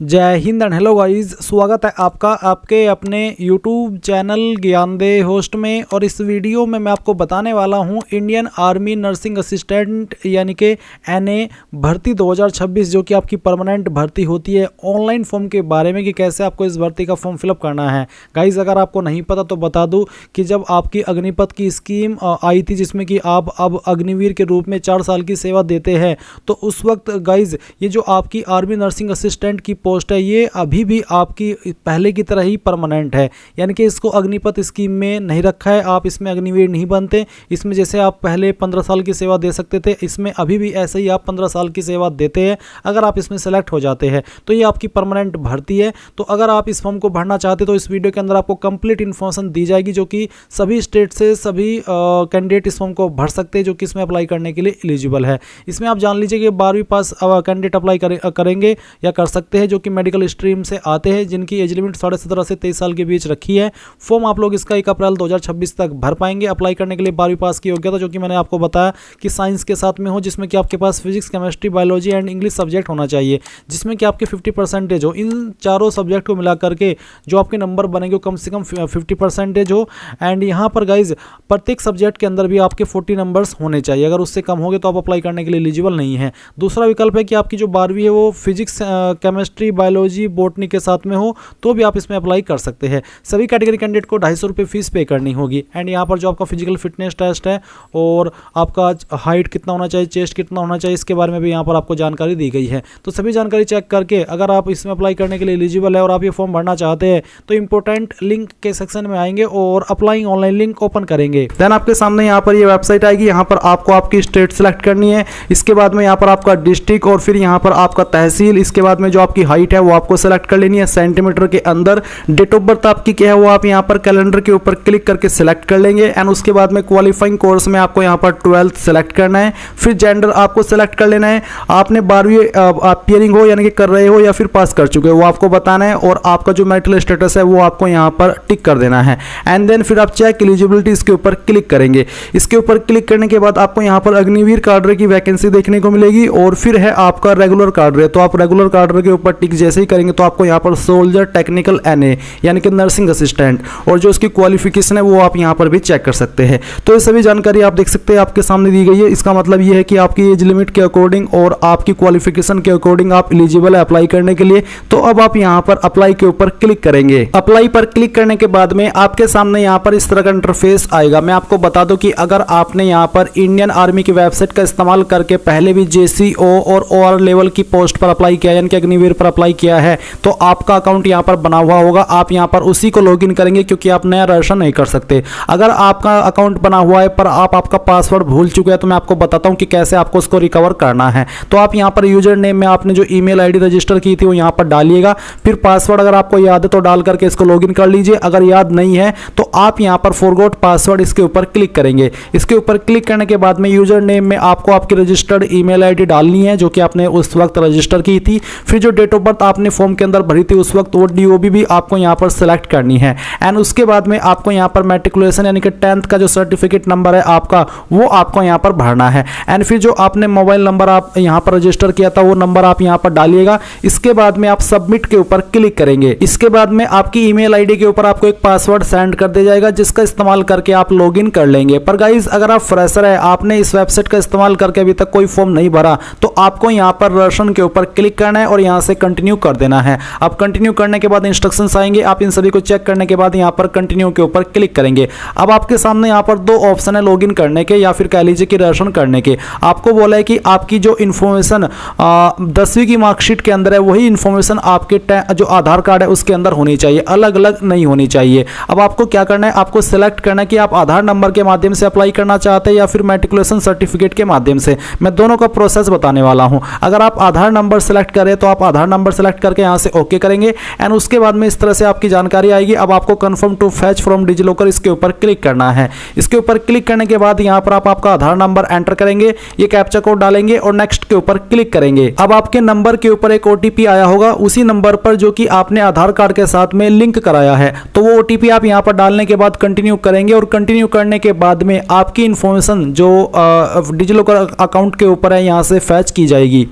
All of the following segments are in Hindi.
जय हिंद एंड हेलो गाइस, स्वागत है आपका आपके अपने यूट्यूब चैनल ज्ञानदे होस्ट में। और इस वीडियो में मैं आपको बताने वाला हूं इंडियन आर्मी नर्सिंग असिस्टेंट यानी कि एनए भर्ती 2026 जो कि आपकी परमानेंट भर्ती होती है, ऑनलाइन फॉर्म के बारे में कि कैसे आपको इस भर्ती का फॉर्म फिलअप करना है। गाइस अगर आपको नहीं पता तो बता दूं कि जब आपकी अग्निपथ की स्कीम आई थी जिसमें कि आप अब अग्निवीर के रूप में 4 साल की सेवा देते हैं, तो उस वक्त गाइस ये जो आपकी आर्मी नर्सिंग असिस्टेंट की पोस्ट है ये अभी भी आपकी पहले की तरह ही परमानेंट है, यानी कि इसको अग्निपथ स्कीम में नहीं रखा है। आप इसमें अग्निवीर नहीं बनते। इसमें जैसे आप पहले 15 साल की सेवा दे सकते थे, इसमें अभी भी ऐसे ही आप 15 साल की सेवा देते हैं अगर आप इसमें सेलेक्ट हो जाते हैं तो ये आपकी परमानेंट भर्ती है। तो अगर आप इस फॉर्म को भरना चाहते तो इस वीडियो के अंदर आपको कंप्लीट इन्फॉर्मेशन दी जाएगी जो कि सभी स्टेट से सभी कैंडिडेट इस फॉर्म को भर सकते हैं जो कि इसमें अप्लाई करने के लिए एलिजिबल है। इसमें आप जान लीजिए कि 12वीं पास कैंडिडेट अप्लाई करेंगे या कर सकते हैं जो कि मेडिकल स्ट्रीम से आते हैं, जिनकी एज लिमिट 17.5 से 23 साल के बीच रखी है। फॉर्म आप लोग इसका 1 अप्रैल 2026 तक भर पाएंगे। अप्लाई करने के लिए 12वीं पास की योग्यता जो कि मैंने आपको बताया कि साइंस के साथ में हो, जिसमें कि आपके पास physics, chemistry, biology and English subject होना चाहिए, जिसमें कि आपके 50% हो। इन चारों सब्जेक्ट को मिला करके जो आपके नंबर बनेंगे वो कम से कम 50% हो। एंड यहाँ पर गाइज प्रत्येक सब्जेक्ट के अंदर भी आपके 40 नंबर्स होने चाहिए। अगर उससे कम हो गए तो आप अप्लाई करने के लिए एलिजिबल नहीं है। दूसरा विकल्प है कि आपकी जो 12वीं है वो फिजिक्स, केमिस्ट्री, बायोलॉजी, बॉटनी के साथ में हो तो भी आप इसमें अप्लाई कर सकते हैं। सभी कैटेगरी कैंडिडेट को 250 रुपये फीस पे करनी होगी। एंड यहाँ पर जो आपका फिजिकल फिटनेस टेस्ट है और आपका हाइट कितना होना चाहिए, चेस्ट कितना होना चाहिए, इसके बारे में भी यहाँ पर आपको जानकारी दी गई है। तो सभी जानकारी चेक करके अगर आप इसमें अप्लाई करने के लिए एलिजिबल है और आप ये फॉर्म भरना चाहते हैं तो इंपॉर्टेंट लिंक के सेक्शन में आएंगे और अप्लाइंग ऑनलाइन लिंक ओपन करेंगे। देन आपके सामने यहाँ पर ये वेबसाइट आएगी। यहाँ पर आपको आपकी स्टेट सेलेक्ट करनी है। इसके बाद में यहाँ पर आपका डिस्ट्रिक्ट और फिर यहाँ पर आपका तहसील। इसके बाद में जो आपकी हाइट है वो आपको सेलेक्ट कर लेनी है सेंटीमीटर के अंदर। डेट ऑफ बर्थ आपकी क्या है वो आप यहाँ पर कैलेंडर के ऊपर क्लिक करके सिलेक्ट कर लेंगे। एंड उसके बाद में क्वालिफाइंग कोर्स में आपको यहाँ पर 12th सेलेक्ट करना है। फिर जेंडर आपको सेलेक्ट कर लेना है। आपने 12वीं अपीयरिंग हो यानी कि कर रहे हो या फिर पास कर चुके हो वो आपको बताना है। और आपका जो मैरिटल स्टेटस है वो आपको यहाँ पर टिक कर देना है। एंड देन फिर आप चेक एलिजिबिलिटी इसके ऊपर क्लिक करेंगे। इसके ऊपर क्लिक करने के बाद आपको यहाँ पर अग्निवीर कार्डर की वैकेंसी देखने को मिलेगी। और फिर है आपका रेगुलर कार्डर, तो आप रेगुलर कार्डर के ऊपर टिक जैसे ही करेंगे तो आपको यहाँ पर सोल्जर टेक्निकल एनए यानी कि नर्सिंग असिस्टेंट और जो उसकी क्वालिफिकेशन है वो आप यहाँ पर भी चेक कर सकते हैं। तो ये सभी जानकारी आप देख सकते हैं आपके सामने दी गई है। इसका मतलब ये है कि आपकी एज लिमिट के अकॉर्डिंग और आपकी क्वालिफिकेशन के अकॉर्डिंग आप एलिजिबल है अप्लाई करने के लिए। तो अब आप यहाँ पर अप्लाई के ऊपर क्लिक करेंगे। अप्लाई पर क्लिक करने के बाद में आपके सामने यहाँ पर इस तरह का इंटरफेस आएगा। मैं आपको बता दूं कि अगर आपने यहाँ पर इंडियन आर्मी की वेबसाइट का इस्तेमाल करके पहले भी जेसीओ और ओआर लेवल की पोस्ट पर अप्लाई किया यानी कि अग्निवीर पर अप्लाई किया है तो आपका अकाउंट यहाँ पर बना हुआ होगा। आप यहाँ पर उसी को लॉगिन करेंगे क्योंकि आप नया रजिस्टर नहीं कर सकते। अगर आपका अकाउंट बना हुआ है पर आप आपका पासवर्ड भूल चुके हैं तो मैं आपको बताता हूँ कि कैसे आपको उसको रिकवर करना है। तो आप यहाँ पर यूजर नेम में आपने जो ईमेल आईडी रजिस्टर की थी वो यहाँ पर डालिएगा। फिर पासवर्ड अगर आपको याद है तो डाल करके इसको लॉगिन कर लीजिए। अगर याद नहीं है तो आप यहाँ पर फॉरगॉट पासवर्ड इसके ऊपर क्लिक करेंगे। इसके ऊपर क्लिक करने के बाद में यूजर नेम में आपको आपकी रजिस्टर्ड ईमेल आईडी डालनी है जो कि आपने उस वक्त रजिस्टर की थी। फिर जो डेट ऑफ बर्थ आपने फॉर्म के अंदर भरी थी उस वक्त वो डीओबी भी आपको यहाँ पर सेलेक्ट करनी है। एंड उसके बाद में आपको यहाँ पर मैट्रिकुलेशन यानी कि 10th का जो सर्टिफिकेट नंबर है आपका वो आपको यहाँ पर भरना है। एंड फिर जो आपने मोबाइल नंबर आप यहाँ पर रजिस्टर किया था वो नंबर आप यहाँ पर डालिएगा। इसके बाद में आप सबमिट के ऊपर क्लिक करेंगे। इसके बाद में आपकी ईमेल आईडी के ऊपर आपको एक पासवर्ड सेंड कर दिया जाएगा जिसका इस्तेमाल करके आप लॉगिन कर लेंगे। पर गाइज अगर आप फ्रेशर है, आपने इस वेबसाइट का इस्तेमाल करके अभी तक कोई फॉर्म नहीं भरा तो आपको यहाँ पर रजिस्ट्रेशन के ऊपर क्लिक करना है और यहाँ से कंटिन्यू कर देना है। आप कंटिन्यू करने के बाद इंस्ट्रक्शंस आएंगे। आप इन सभी को चेक करने के बाद यहाँ पर कंटिन्यू के ऊपर क्लिक करेंगे। अब आपके सामने यहाँ पर 2 ऑप्शन है लॉगिन करने के या फिर कह लीजिए कि रजिस्ट्रेशन करने के। आपको बोला है कि आपकी जो इन्फॉर्मेशन 10वीं की मार्कशीट के अंदर है वही इन्फॉर्मेशन आपके जो आधार कार्ड है उसके अंदर होनी चाहिए, अलग अलग नहीं होनी चाहिए। अब आपको क्या करना है, आपको सिलेक्ट करना है कि आप आधार नंबर के माध्यम से अप्लाई करना चाहते हैं या फिर मैट्रिकुलेशन सर्टिफिकेट के माध्यम से। मैं दोनों का प्रोसेस बताने वाला हूं। अगर आप आधार नंबर सेलेक्ट करें तो आप आधार नंबर सेलेक्ट करके यहां से ओके करेंगे। एंड उसके बाद में इस तरह से आपकी जानकारी आएगी। अब आपको confirm to fetch from DigiLocker इसके ऊपर क्लिक करना है। इसके ऊपर क्लिक करने के बाद यहां पर आप आपका आधार नंबर एंटर करेंगे, ये कैप्चा कोड डालेंगे और नेक्स्ट के ऊपर क्लिक करेंगे। अब आपके नंबर के ऊपर एक ओटीपी आया होगा उसी नंबर पर जो कि आपने आधार कार्ड के साथ में लिंक कराया है। तो वो ओटीपी आप यहां पर डालने के बाद कंटिन्यू करेंगे और कंटिन्यू करने के बाद में आपकी इंफॉर्मेशन जो डिजिलॉकर अकाउंट के ऊपर है यहां से फैच की जाएगी।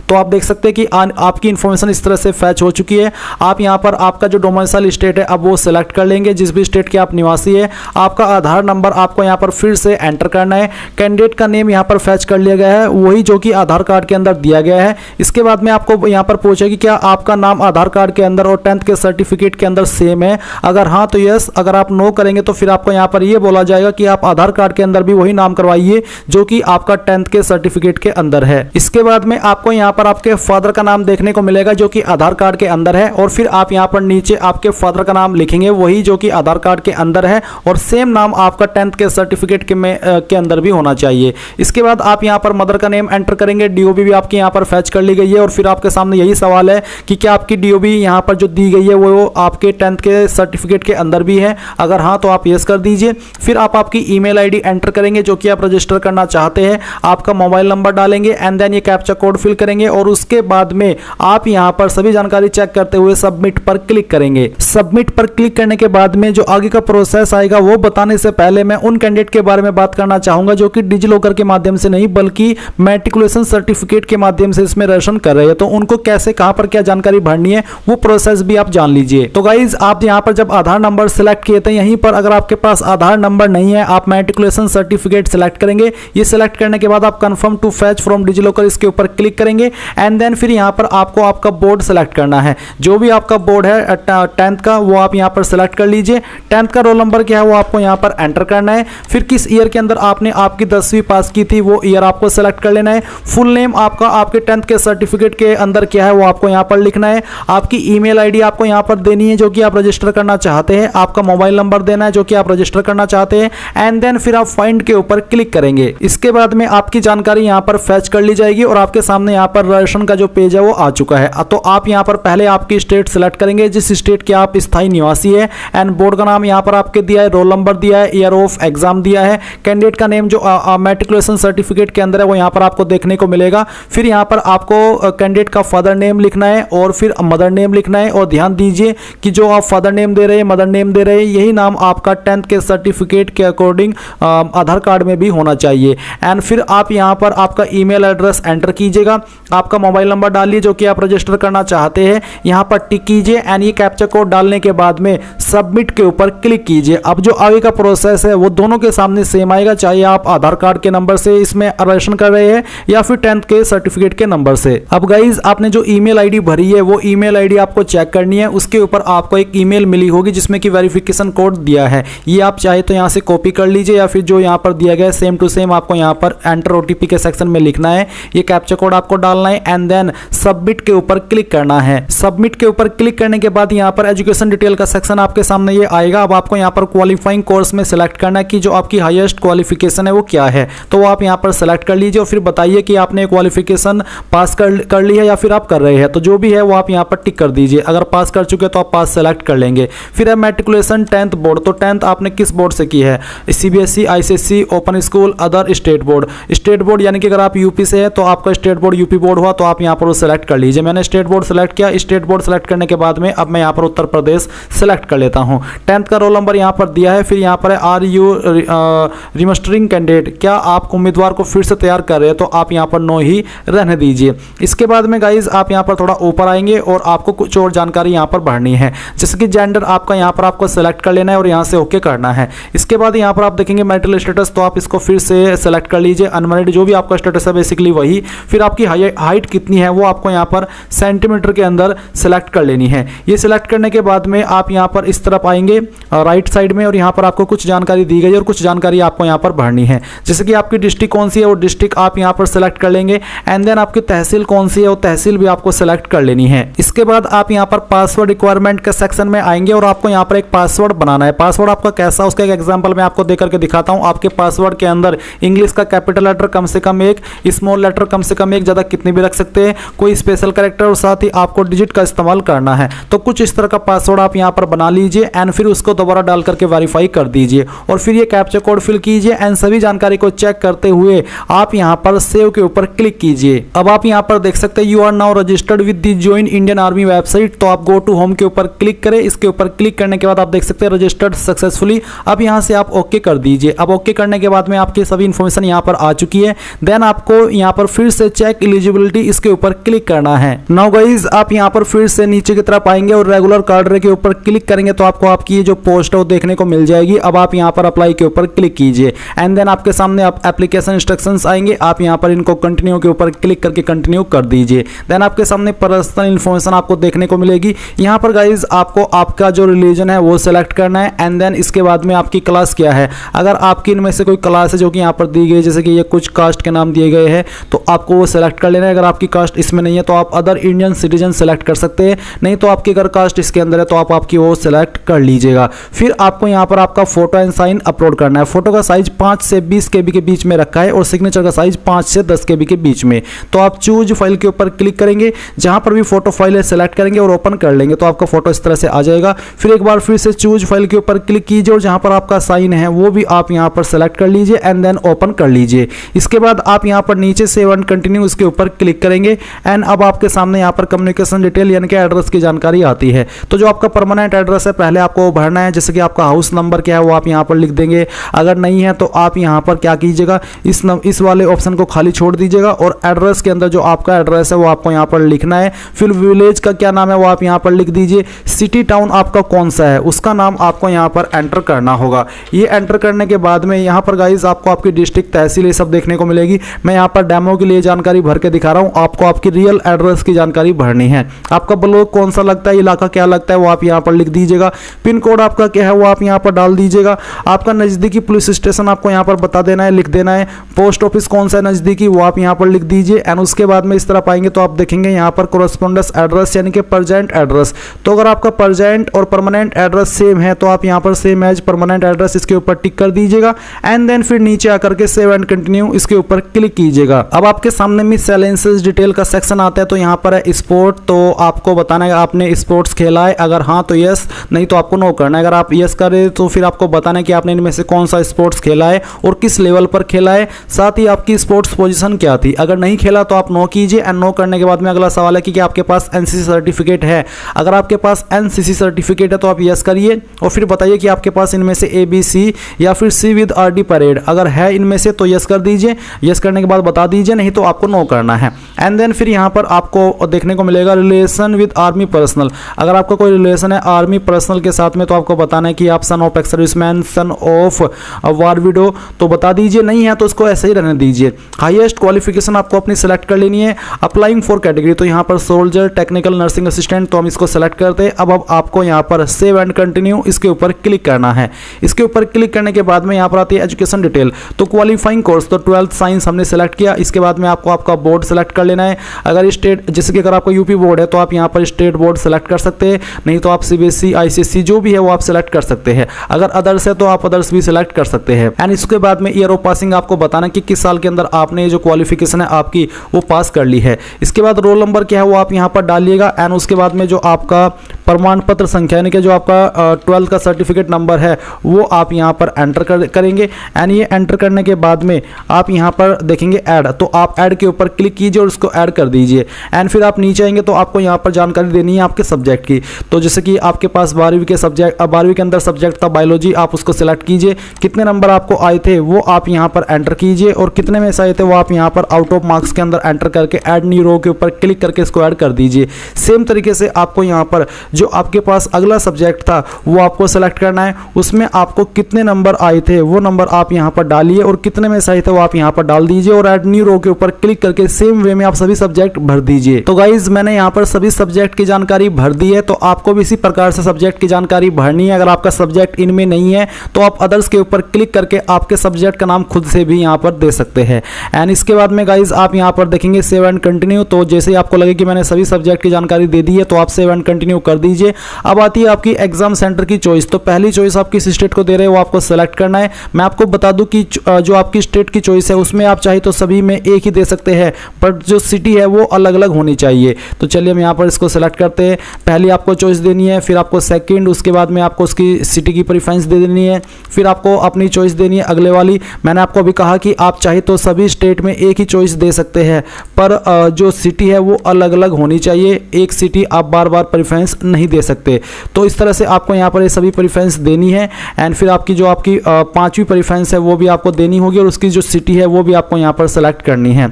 तो आप देख सकते हैं कि आपकी इन्फॉर्मेशन इस तरह से फैच हो चुकी है। आप यहाँ पर आपका जो डोमिसाइल स्टेट है अब वो सिलेक्ट कर लेंगे, जिस भी स्टेट के आप निवासी है। आपका आधार नंबर आपको यहाँ पर फिर से एंटर करना है। कैंडिडेट का नेम यहाँ पर फैच कर लिया गया है, वही जो कि आधार कार्ड के अंदर दिया गया है। इसके बाद में आपको यहाँ पर पूछेगा कि क्या आपका नाम आधार कार्ड के अंदर और 10th के सर्टिफिकेट के अंदर सेम है। अगर हाँ तो यस, अगर आप नो करेंगे तो फिर आपको यहाँ पर ये बोला जाएगा कि आप आधार कार्ड के अंदर भी वही नाम करवाइए जो कि आपका 10th के सर्टिफिकेट के अंदर है। इसके बाद में आपको यहाँ पर आपके फादर का नाम देखने को मिलेगा जो कि आधार कार्ड के अंदर है, और फिर आप यहाँ पर नीचे आपके फादर का नाम लिखेंगे वही जो कि आधार कार्ड के अंदर है, और सेम नाम आपका 10th के सर्टिफिकेट के अंदर भी होना चाहिए। इसके बाद आप यहाँ पर मदर का नेम एंटर करेंगे। डीओबी भी आपकी यहाँ पर फैच कर ली गई है, और फिर आपके सामने यही सवाल है कि क्या आपकी डीओबी यहाँ पर जो दी गई है वो आपके 10th के सर्टिफिकेट के अंदर भी है। अगर हाँ तो आप यस कर दीजिए। फिर आप आपकी ईमेल आईडी एंटर करेंगे जो कि आप रजिस्टर करना चाहते हैं। आपका मोबाइल नंबर डालेंगे एंड देन ये कैप्चा कोड फिल करेंगे, और उसके बाद में आप यहाँ पर सभी जानकारी चेक करते हुए सबमिट पर क्लिक करेंगे। सबमिट पर क्लिक करने के बाद में जो आगे का प्रोसेस आएगा वो बताने से पहले मैं उन कैंडिडेट के बारे में बात करना चाहूंगा जो कि डिजिलॉकर के माध्यम से नहीं बल्कि मैट्रिकुलेशन सर्टिफिकेट के माध्यम से इसमें रजिस्ट्रेशन कर रहे हैं। तो उनको कैसे कहां पर क्या जानकारी भरनी है वो प्रोसेस भी आप जान लीजिए। तो गाइज आप यहां पर जब आधार नंबर सिलेक्ट किए थे, यहीं पर अगर आपके पास आधार नंबर नहीं है आप मैट्रिकुलेशन सर्टिफिकेट सिलेक्ट करेंगे। ये सिलेक्ट करने के बाद आप confirm to fetch from DigiLocker इसके ऊपर क्लिक करेंगे एंड देन फिर यहां पर आपको आपका बोर्ड सेलेक्ट करना है। जो भी आपका बोर्ड है 10th का वो आप यहां पर सेलेक्ट कर लीजिए। 10th का रोल नंबर क्या है वो आपको यहां पर एंटर करना है। फिर किस ईयर के अंदर आपने आपकी 10वीं पास की थी वो ईयर आपको सेलेक्ट कर लेना है। फुल नेम आपका आपके 10th के सर्टिफिकेट के अंदर क्या है वो आपको यहां पर लिखना है। आपकी ईमेल आईडी आपको यहां पर देनी है जो कि आप रजिस्टर करना चाहते हैं। आपका मोबाइल नंबर देना है जो कि आप रजिस्टर करना चाहते हैं एंड देन फिर आप फाइंड के ऊपर क्लिक करेंगे। इसके बाद में आपकी जानकारी यहां पर फैच कर ली जाएगी और आपके सामने यहां पर रजिस्ट्रेशन का जो पेज है वो आ चुका है। तो आप यहां पर पहले आपकी स्टेट सेलेक्ट करेंगे जिस स्टेट के आप स्थायी निवासी है, एंड बोर्ड का नाम यहां पर आपके दिया है, रोल नंबर दिया है, ईयर ऑफ एग्जाम दिया है, कैंडिडेट का नेम जो मैट्रिकुलेशन सर्टिफिकेट के अंदर है वो यहां पर आपको देखने को मिलेगा। फिर यहां पर आपको कैंडिडेट का फादर नेम लिखना है और फिर मदर नेम लिखना है, और ध्यान दीजिए कि जो आप फादर नेम दे रहे हैं मदर नेम दे रहे हैं यही नाम आपका 10th के सर्टिफिकेट के अकॉर्डिंग आधार कार्ड में भी होना चाहिए। एंड फिर आप यहां पर आपका ईमेल एड्रेस एंटर कीजिएगा, आपका मोबाइल नंबर डालिए जो कि आप रजिस्टर करना चाहते हैं, यहां पर टिक कीजिए एंड ये कैप्चा कोड डालने के बाद में सबमिट के ऊपर क्लिक कीजिए। अब जो आगे का प्रोसेस है वो दोनों के सामने सेम आएगा, चाहे आप आधार कार्ड के नंबर से इसमें रजिस्ट्रेशन कर रहे हैं या फिर 10th के सर्टिफिकेट के नंबर से। अब गाइज आपने जो ईमेल आईडी भरी है वो ईमेल आईडी आपको चेक करनी है। उसके ऊपर आपको एक ईमेल मिली होगी जिसमें कि वेरिफिकेशन कोड दिया है। ये आप चाहे तो यहां से कॉपी कर लीजिए या फिर जो यहां पर दिया गया है सेम टू सेम आपको यहां पर एंटर ओटीपी के सेक्शन में लिखना है। ये कैप्चा कोड आपको डालना है एंड देन सबमिट के ऊपर क्लिक करना है। सबमिट के ऊपर क्लिक करने के बाद यहां पर एजुकेशन डिटेल का सेक्शन आपके सामने ये आएगा। अब आपको यहां पर क्वालिफाइंग कोर्स में सिलेक्ट करना है कि जो आपकी हाईएस्ट क्वालिफिकेशन है वो क्या है, तो वो आप यहां पर सिलेक्ट कर लीजिए और फिर बताइए कि आपने क्वालिफिकेशन पास कर ली है या फिर आप कर रहे हैं। तो जो भी है वो आप यहां पर टिक कर दीजिए। अगर पास कर चुके तो आप पास सेलेक्ट कर लेंगे। फिर है मैट्रिकुलेशन 10th बोर्ड, तो 10th आपने किस बोर्ड से की है, CBSE, ICSE, open school, other, state board. State board यानी कि अगर आप यूपी से है तो आपका स्टेट बोर्ड यूपी बोर्ड हुआ तो आप यहां पर वो सेलेक्ट कर लीजिए। मैंने स्टेट बोर्ड सेलेक्ट किया। स्टेट बोर्ड सेलेक्ट करने के बाद में अब मैं यहां पर उत्तर प्रदेश सेलेक्ट कर लेता हूं। 10th का रोल नंबर यहां पर दिया है। फिर यहां पर है आर यू रिमस्टरिंग कैंडिडेट, क्या आप उम्मीदवार को फिर से तैयार कर रहे हैं, तो आप यहां पर नो ही रहने दीजिए। इसके बाद में गाइज आप यहां पर थोड़ा ऊपर आएंगे और आपको कुछ और जानकारी यहां पर भरनी है, जैसे कि जेंडर आपका यहां पर आपको सेलेक्ट कर लेना है और यहां से ओके करना है। इसके बाद यहां पर आप देखेंगे मैरिटल स्टेटस, तो आप इसको फिर से सेलेक्ट कर लीजिए। अनमैरिड जो भी आपका स्टेटस है बेसिकली वही। फिर आपकी हाइट कितनी है वो आपको यहां पर सेंटीमीटर के अंदर सेलेक्ट कर लेनी है। ये सिलेक्ट करने के बाद में आप यहां पर इस तरफ आएंगे राइट साइड में और यहां पर आपको कुछ जानकारी दी गई और कुछ जानकारी आपको यहां पर भरनी है, जैसे कि आपकी डिस्ट्रिक्ट कौन सी है वो डिस्ट्रिक्ट आप यहां पर सेलेक्ट कर लेंगे एंड देन आपकी तहसील कौन सी है वो तहसील भी आपको सेलेक्ट कर लेनी है। इसके बाद आप यहां पर पासवर्ड रिक्वायरमेंट के सेक्शन में आएंगे और आपको यहां पर एक पासवर्ड बनाना है। पासवर्ड आपका कैसा, उसका एक एग्जांपल मैं आपको देकर के दिखाता हूं। आपके पासवर्ड के अंदर इंग्लिश का कैपिटल लेटर कम से कम एक, स्मॉल लेटर कम से कम एक, ज्यादा कितने भी रख सकते हैं, कोई स्पेशल कैरेक्टर और साथ ही आपको डिजिट का इस्तेमाल करना है। तो कुछ इस तरह का पासवर्ड आप यहां पर बना लीजिए एंड फिर उसको दोबारा डाल करके वेरीफाई कर दीजिए और फिर ये कैप्चा कोड फिल कीजिए एंड सभी जानकारी को चेक करते हुए आप यहां पर सेव के ऊपर क्लिक कीजिए। अब आप यहां पर देख सकते हैं you are now registered with the join Indian army website, तो आप गो टू होम के ऊपर क्लिक करें। इसके ऊपर क्लिक करने के बाद आप देख सकते हैं रजिस्टर्ड सक्सेसफुली। अब यहां से आप ओके कर दीजिए। अब ओके करने के बाद में आपकी सभी इंफॉर्मेशन यहां पर आ चुकी है। देन आपको यहां पर फिर से चेक एलिजिबिलिटी एलिजिबिलिटी इसके ऊपर क्लिक करना है। नाउ गाइज आप यहाँ पर फिर से नीचे की तरफ आएंगे और रेगुलर कार्डर के ऊपर क्लिक करेंगे तो आपको आपकी ये जो पोस्ट है वो देखने को मिल जाएगी। अब आप यहाँ पर अप्लाई के ऊपर क्लिक कीजिए एंड देन आपके सामने आप एप्लीकेशन इंस्ट्रक्शंस आएंगे। आप यहाँ पर इनको कंटिन्यू के ऊपर क्लिक करके कंटिन्यू कर दीजिए। देन आपके सामने पर्सनल इन्फॉर्मेशन आपको देखने को मिलेगी। यहाँ पर गाइज आपको आपका जो रिलीजन है वो सिलेक्ट करना है एंड देन इसके बाद में आपकी क्लास क्या है। अगर आपकी इनमें से कोई क्लास है जो कि यहाँ पर दी गई, जैसे कि ये कुछ कास्ट के नाम दिए गए हैं, तो आपको वो सिलेक्ट कर लेना है। अगर आपकी कास्ट इसमें नहीं है तो आप अदर इंडियन सिटीजन सेलेक्ट कर सकते हैं, नहीं तो आपकी अगर कास्ट इसके अंदर है तो आप आपकी वो सिलेक्ट कर लीजिएगा। फिर आपको यहाँ पर आपका फोटो एंड साइन अपलोड करना है। फोटो का साइज 5 से 20 KB के बीच में रखा है और सिग्नेचर का साइज 5 से 10 KB के बीच में। तो आप चूज फाइल के ऊपर क्लिक करेंगे, जहां पर भी फोटो फाइल है सेलेक्ट करेंगे और ओपन कर लेंगे तो आपका फोटो इस तरह से आ जाएगा। फिर एक बार फिर से चूज फाइल के ऊपर क्लिक कीजिए और जहां पर आपका साइन है वो भी आप यहां पर सेलेक्ट कर लीजिए एंड देन ओपन कर लीजिए। इसके बाद आप यहां पर नीचे सेव एंड कंटिन्यू इसके ऊपर क्लिक करेंगे एंड अब आपके सामने यहां पर कम्युनिकेशन डिटेल यानी कि एड्रेस की जानकारी आती है। तो जो आपका परमानेंट एड्रेस है पहले आपको भरना है, जैसे कि आपका हाउस नंबर क्या है वो आप यहां पर लिख देंगे। अगर नहीं है तो आप यहां पर क्या कीजिएगा, इस वाले ऑप्शन को खाली छोड़ दीजिएगा और एड्रेस के अंदर जो आपका एड्रेस है वो आपको यहां पर लिखना है। फिर विलेज का क्या नाम है वो आप यहां पर लिख दीजिए। सिटी टाउन आपका कौन सा है उसका नाम आपको यहां पर एंटर करना होगा। ये एंटर करने के बाद में यहां पर गाइस आपको आपकी डिस्ट्रिक्ट तहसील ये सब देखने को मिलेगी। मैं यहां पर डेमो के लिए जानकारी भर के दिखा रहा हूं, आपको आपकी रियल एड्रेस की जानकारी भरनी है। आपका ब्लॉक कौन सा लगता है, इलाका क्या लगता है वो आप यहां पर लिख दीजिएगा। पिन कोड आपका क्या है वो आप यहां पर डाल दीजिएगा। आपका नजदीकी पुलिस स्टेशन आपको यहां पर बता देना है, लिख देना है। पोस्ट ऑफिस कौन सा है नजदीकी वो आप यहां पर लिख दीजिए एंड उसके बाद में इस तरह पाएंगे तो आप देखेंगे यहां पर कोरेस्पोंडेंस एड्रेस यानी कि प्रेजेंट एड्रेस। तो अगर आपका प्रेजेंट और परमानेंट एड्रेस सेम है तो आप यहां पर सेम एज परमानेंट एड्रेस इसके ऊपर टिक कर दीजिएगा एंड देन फिर नीचे आकर के सेव एंड कंटिन्यू इसके ऊपर क्लिक कीजिएगा। अब आपके सामने मिससेलेनियस डिटेल का सेक्शन आता है, तो यहां पर है स्पोर्ट, तो आपको बताना है आपने स्पोर्ट्स खेला है, अगर हाँ तो यस, नहीं तो आपको नो करना है। अगर आप यस करें तो फिर आपको बताना है कि आपने इनमें से कौन सा स्पोर्ट्स खेला है और किस लेवल पर खेला है, साथ ही आपकी स्पोर्ट्स पोजीशन क्या थी। अगर नहीं खेला तो आप नो कीजिए एंड नो करने के बाद में अगला सवाल है कि आपके पास एनसीसी सर्टिफिकेट है। अगर आपके पास एनसीसी सर्टिफिकेट है तो आप यस करिए और फिर बताइए कि आपके पास इनमें से ABC या फिर C विद RD परेड अगर है इनमें से तो यस कर दीजिए। यस करने के बाद बता दीजिए, नहीं तो आपको नो करना है। एंड देन फिर यहाँ पर आपको देखने को मिलेगा रिलेशन विद आर्मी पर्सनल। अगर आपका कोई रिलेशन है आर्मी पर्सनल के साथ में तो आपको बताना है कि आप son of ex serviceman, son of war window, तो बता दीजिए। नहीं है तो उसको ऐसे ही रहने दीजिए। हाईएस्ट क्वालिफिकेशन आपको अपनी सेलेक्ट कर लेनी है। अप्लाइंग फॉर कैटेगरी, तो यहाँ पर सोल्जर, टेक्निकल, नर्सिंग असिस्टेंट, तो हम इसको सेलेक्ट करते हैं। अब आपको यहाँ पर सेव एंड कंटिन्यू इसके ऊपर क्लिक करना है। इसके ऊपर क्लिक करने के बाद में यहाँ पर आती है एजुकेशन डिटेल। तो क्वालिफाइंग कोर्स, तो 12th साइंस हमने सेलेक्ट किया। इसके बाद में आपको आपका बोर्ड सेलेक्ट कर लेना है। अगर स्टेट, जैसे कि अगर आपका यूपी बोर्ड है तो आप यहाँ पर स्टेट बोर्ड सेलेक्ट कर सकते हैं, नहीं तो आप CBSE, ICSE जो भी है वो आप सेलेक्ट कर सकते हैं। अगर अदर्स है तो आप अदर्स भी सेलेक्ट कर सकते हैं। एंड इसके बाद में ईयर ऑफ पासिंग आपको बताना कि किस साल के अंदर आपने जो क्वालिफिकेशन है आपकी वो पास कर ली है। इसके बाद रोल नंबर क्या है वो आप यहाँ पर डालिएगा एंड उसके बाद में जो आपका प्रमाण पत्र संख्या यानी कि जो आपका 12th का सर्टिफिकेट नंबर है वो आप यहाँ पर एंटर करेंगे। एंड ये एंटर करने के बाद में आप यहाँ पर देखेंगे ऐड, तो आप ऐड के ऊपर क्लिक कीजिए और उसको ऐड कर दीजिए। एंड फिर आप नीचे आएंगे तो आपको यहाँ पर जानकारी देनी है आपके सब्जेक्ट की। तो जैसे कि आपके पास 12वीं के सब्जेक्ट, 12वीं के अंदर सब्जेक्ट था बायोलॉजी, आप उसको सिलेक्ट कीजिए। कितने नंबर आपको आए थे वो आप यहाँ पर एंटर कीजिए और कितने में से आए थे वो आप यहाँ पर आउट ऑफ मार्क्स के अंदर एंटर करके ऐड न्यू रो के ऊपर क्लिक करके इसको ऐड कर दीजिए। सेम तरीके से आपको यहाँ पर जो आपके पास अगला सब्जेक्ट था वो आपको सेलेक्ट करना है। उसमें आपको कितने नंबर आए थे वो नंबर आप यहाँ पर डालिए और कितने में से आए थे वो आप यहाँ पर डाल दीजिए और ऐड न्यू रो के ऊपर क्लिक करके सेम वे में आप सभी सब्जेक्ट भर दीजिए। तो गाइज मैंने यहाँ पर सभी सब्जेक्ट की जानकारी भर दी है, तो आपको भी इसी प्रकार से सब्जेक्ट की जानकारी भरनी है। अगर आपका सब्जेक्ट इनमें नहीं है तो आप अदर्स के ऊपर क्लिक करके आपके सब्जेक्ट का नाम खुद से भी यहाँ पर दे सकते हैं। एंड इसके बाद में गाइज आप यहाँ पर देखेंगे सेव एंड कंटिन्यू। तो जैसे ही आपको लगे कि मैंने सभी सब्जेक्ट की जानकारी दे दी है तो आप सेव एंड कंटिन्यू कर दीजिए। अब आती है आपकी एग्जाम सेंटर की चॉइस। तो पहली चॉइस आप किस स्टेट को दे रहे हैं वो आपको सेलेक्ट करना है। मैं आपको बता दूं कि जो आपकी स्टेट की चॉइस है उसमें आप चाहे तो सभी में एक ही दे सकते हैं, बट जो सिटी है वो अलग अलग होनी चाहिए। तो चलिए हम यहाँ पर इसको सेलेक्ट करते हैं। पहली आपको चॉइस देनी है, फिर आपको सेकंड, उसके बाद में आपको उसकी सिटी की प्रेफरेंस दे देनी है, फिर आपको अपनी चॉइस देनी है अगले वाली। मैंने आपको अभी कहा कि आप चाहे तो सभी स्टेट में एक ही चॉइस दे सकते हैं, पर जो सिटी है वो अलग अलग होनी चाहिए। एक सिटी आप बार बार प्रेफरेंस नहीं दे सकते। तो इस तरह से आपको यहाँ पर ये सभी प्रेफरेंस देनी है एंड फिर आपकी जो आपकी 5वीं प्रेफरेंस है वो भी आपको देनी होगी और उसकी जो सिटी है वो भी आपको यहाँ पर सेलेक्ट करनी है।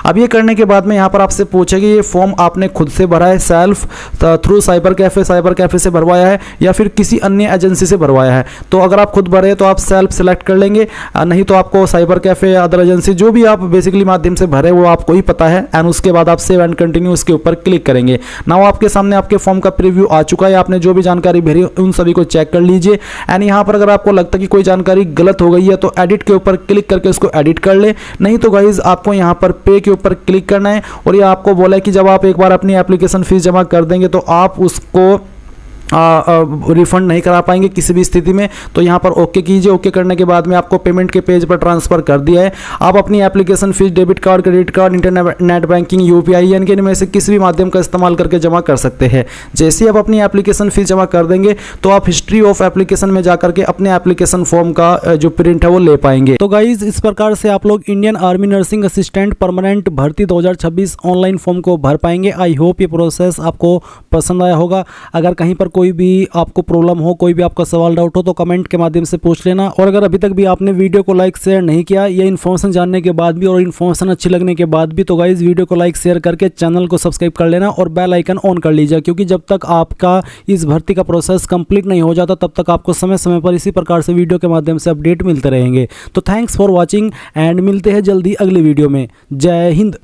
अब ये करने के बाद में यहाँ पर आपसे पूछेगी ये फॉर्म आपने खुद से भरा है, सेल्फ थ्रू साइबर कैफ़े से भरवाया है या फिर किसी अन्य एजेंसी से भरवाया है। तो अगर आप खुद भरे तो आप सेल्फ सेलेक्ट कर लेंगे, नहीं तो आपको साइबर कैफ़े या अदर एजेंसी जो भी आप बेसिकली माध्यम से भरे वो आपको ही पता है। एंड उसके बाद आप सेव एंड कंटिन्यू उसके ऊपर क्लिक करेंगे। नाउ आपके सामने आपके फॉर्म का प्रीव्यू आ चुका है। आपने जो भी जानकारी भरी उन सभी को चेक कर लीजिए एंड यहाँ पर अगर आपको लगता है कि कोई जानकारी गलत हो गई है तो एडिट के ऊपर क्लिक करके उसको एडिट कर ले, नहीं तो गाइज आपको यहाँ पर पे के ऊपर क्लिक करना है। और ये आपको बोला है कि जब आप एक बार अपनी एप्लीकेशन फीस जमा कर देंगे तो आप उसको रिफंड नहीं करा पाएंगे किसी भी स्थिति में। तो यहाँ पर ओके कीजिए। ओके करने के बाद में आपको पेमेंट के पेज पर ट्रांसफर कर दिया है। आप अपनी application fees debit card, credit card, internet banking, UPI यानी कि इनमें से किसी भी माध्यम का इस्तेमाल करके जमा कर सकते हैं। जैसे ही आप अपनी एप्लीकेशन फीस जमा कर देंगे तो आप हिस्ट्री ऑफ एप्लीकेशन में जाकर के अपने एप्लीकेशन फॉर्म का जो प्रिंट है वो ले पाएंगे। तो गाइज इस प्रकार से आप लोग Indian army nursing assistant permanent भर्ती 2026 ऑनलाइन फॉर्म को भर पाएंगे। आई होप ये प्रोसेस आपको पसंद आया होगा। अगर कहीं पर कोई भी आपको प्रॉब्लम हो, कोई भी आपका सवाल डाउट हो तो कमेंट के माध्यम से पूछ लेना। और अगर अभी तक भी आपने वीडियो को लाइक शेयर नहीं किया, ये इन्फॉर्मेशन जानने के बाद भी और इन्फॉर्मेशन अच्छी लगने के बाद भी, तो गाइज वीडियो को लाइक शेयर करके चैनल को सब्सक्राइब कर लेना और बेल आइकन ऑन कर लीजिए, क्योंकि जब तक आपका इस भर्ती का प्रोसेस कंप्लीट नहीं हो जाता तब तक आपको समय समय पर इसी प्रकार से वीडियो के माध्यम से अपडेट मिलते रहेंगे। तो थैंक्स फॉर वॉचिंग एंड मिलते हैं जल्दी अगले वीडियो में। जय हिंद।